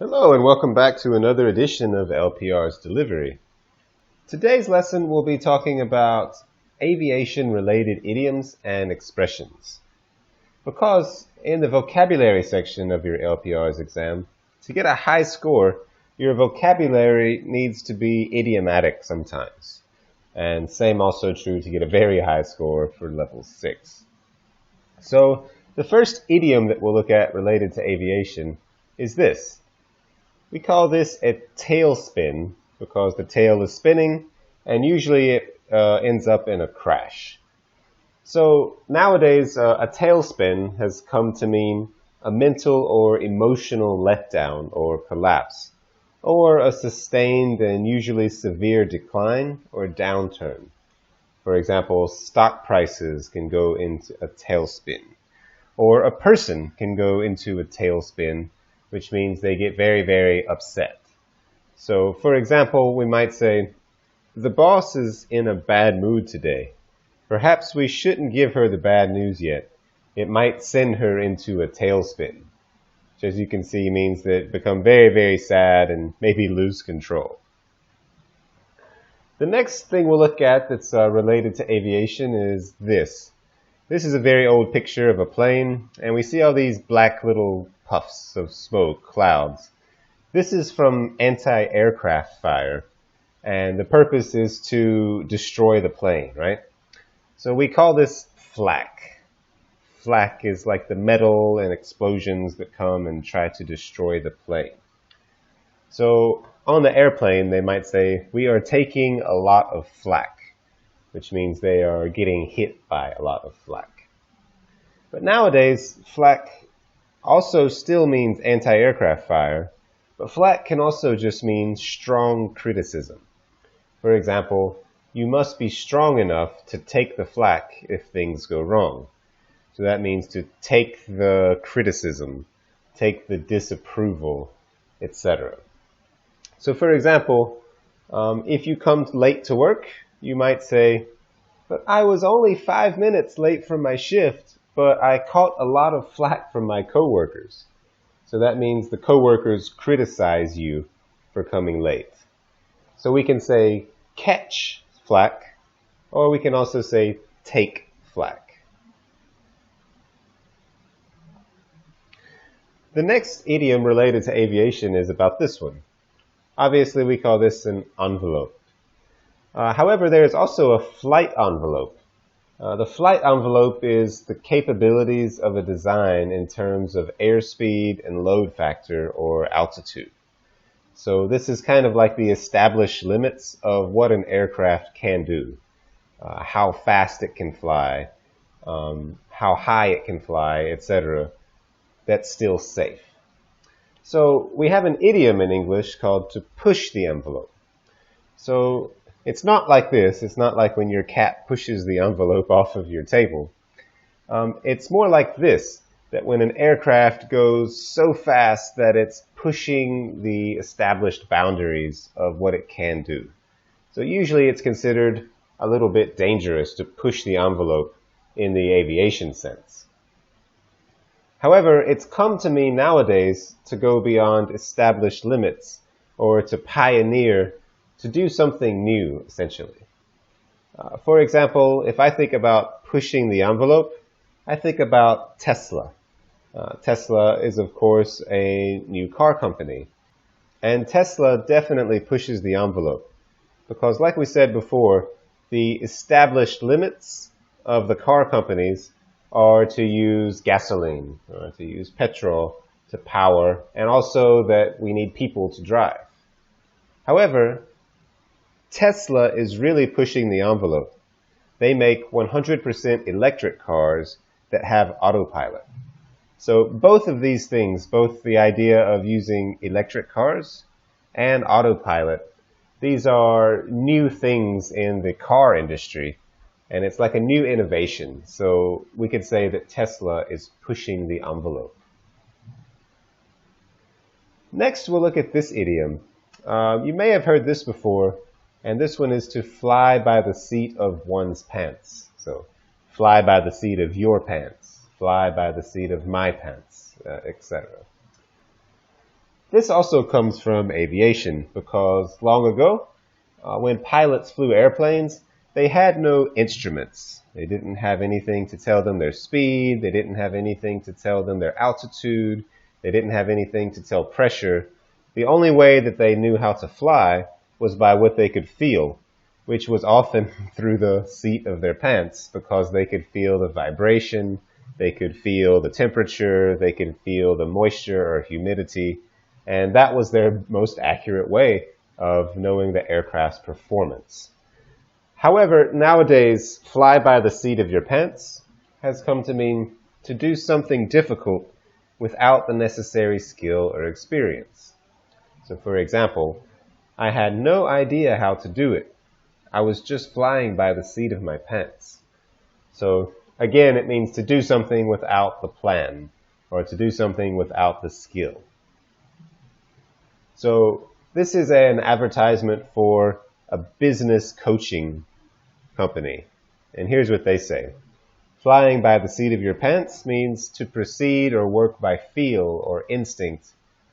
Hello and welcome back to another edition of LPRs Delivery. Today's lesson will be talking about aviation-related idioms and expressions. Because in the vocabulary section of your LPRs exam, to get a high score, your vocabulary needs to be idiomatic sometimes. And same also true to get a very high score for level 6. So the first idiom that we'll look at related to aviation is this. We call this a tailspin because the tail is spinning and usually it ends up in a crash. So nowadays a tailspin has come to mean a mental or emotional letdown or collapse, or a sustained and usually severe decline or downturn. For example, stock prices can go into a tailspin, or a person can go into a tailspin, which means they get very, very upset. So, for example, we might say, the boss is in a bad mood today. Perhaps we shouldn't give her the bad news yet. It might send her into a tailspin, which as you can see means that become very, very sad and maybe lose control. The next thing we'll look at that's related to aviation is this. This is a very old picture of a plane, and we see all these black little puffs of smoke, clouds. This is from anti-aircraft fire, and the purpose is to destroy the plane, right? So we call this flak. Flak is like the metal and explosions that come and try to destroy the plane. So on the airplane, they might say, we are taking a lot of flak, which means they are getting hit by a lot of flak. But nowadays, flak also still means anti-aircraft fire, but flak can also just mean strong criticism. For example, you must be strong enough to take the flak if things go wrong. So that means to take the criticism, take the disapproval, etc. So for example, if you come late to work, you might say, but I was only 5 minutes late for my shift, but I caught a lot of flack from my coworkers. So that means the coworkers criticize you for coming late. So we can say catch flack, or we can also say take flack. The next idiom related to aviation is about this one. Obviously, we call this an envelope. However, there is also a flight envelope. The flight envelope is the capabilities of a design in terms of airspeed and load factor or altitude. So this is kind of like the established limits of what an aircraft can do, how fast it can fly, how high it can fly, etc. That's still safe. So we have an idiom in English called to push the envelope. So it's not like this. It's not like when your cat pushes the envelope off of your table. It's more like this, that when an aircraft goes so fast that it's pushing the established boundaries of what it can do. So usually it's considered a little bit dangerous to push the envelope in the aviation sense. However, it's come to mean nowadays to go beyond established limits or to pioneer, to do something new, essentially. For example, if I think about pushing the envelope, I think about Tesla. Tesla is, of course, a new car company. And Tesla definitely pushes the envelope because, like we said before, the established limits of the car companies are to use gasoline, or to use petrol to power, and also that we need people to drive. However, Tesla is really pushing the envelope. They make 100% electric cars that have autopilot. So both of these things, both the idea of using electric cars and autopilot, these are new things in the car industry. And it's like a new innovation. So we could say that Tesla is pushing the envelope. Next, we'll look at this idiom. You may have heard this before, and this one is to fly by the seat of one's pants. So fly by the seat of your pants, fly by the seat of my pants, etc. This also comes from aviation because long ago, when pilots flew airplanes, they had no instruments. They didn't have anything to tell them their speed. They didn't have anything to tell them their altitude. They didn't have anything to tell pressure. The only way that they knew how to fly was by what they could feel, which was often through the seat of their pants because they could feel the vibration, they could feel the temperature, they could feel the moisture or humidity, and that was their most accurate way of knowing the aircraft's performance. However, nowadays, fly by the seat of your pants has come to mean to do something difficult without the necessary skill or experience. So for example, I had no idea how to do it. I was just flying by the seat of my pants. So again, it means to do something without the plan or to do something without the skill. So this is an advertisement for a business coaching company. And here's what they say. Flying by the seat of your pants means to proceed or work by feel or instinct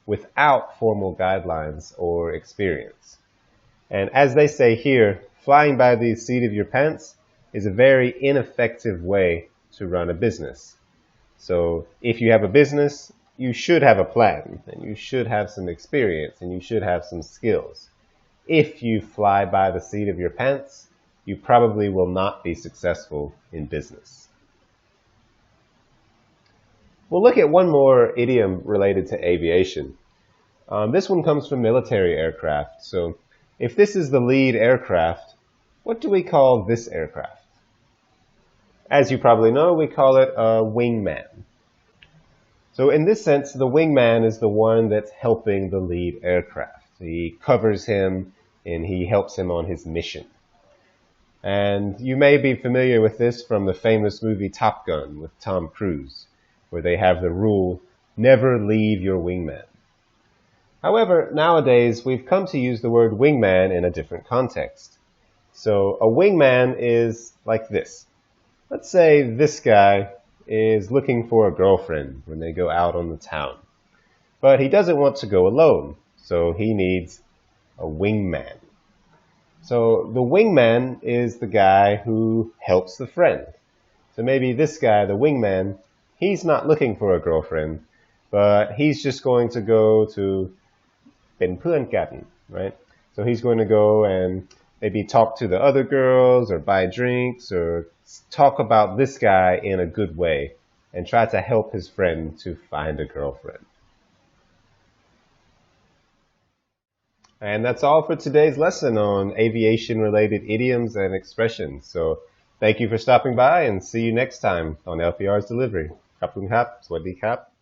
without formal guidelines or experience. And as they say here, flying by the seat of your pants is a very ineffective way to run a business. So if you have a business, you should have a plan, and you should have some experience, and you should have some skills. If you fly by the seat of your pants, you probably will not be successful in business. We'll look at one more idiom related to aviation. This one comes from military aircraft. So if this is the lead aircraft, what do we call this aircraft? As you probably know, we call it a wingman. So in this sense, the wingman is the one that's helping the lead aircraft. He covers him and he helps him on his mission. And you may be familiar with this from the famous movie Top Gun with Tom Cruise, where they have the rule, never leave your wingman. However, nowadays we've come to use the word wingman in a different context. So a wingman is like this. Let's say this guy is looking for a girlfriend when they go out on the town. But he doesn't want to go alone, so he needs a wingman. So the wingman is the guy who helps the friend. So maybe this guy, the wingman, he's not looking for a girlfriend, but he's just going to go to เป็นเพื่อนกัน, right? So he's going to go and maybe talk to the other girls or buy drinks or talk about this guy in a good way and try to help his friend to find a girlfriend. And that's all for today's lesson on aviation-related idioms and expressions. So thank you for stopping by and see you next time on LPR's Delivery. ขอบคุณครับ สวัสดีครับ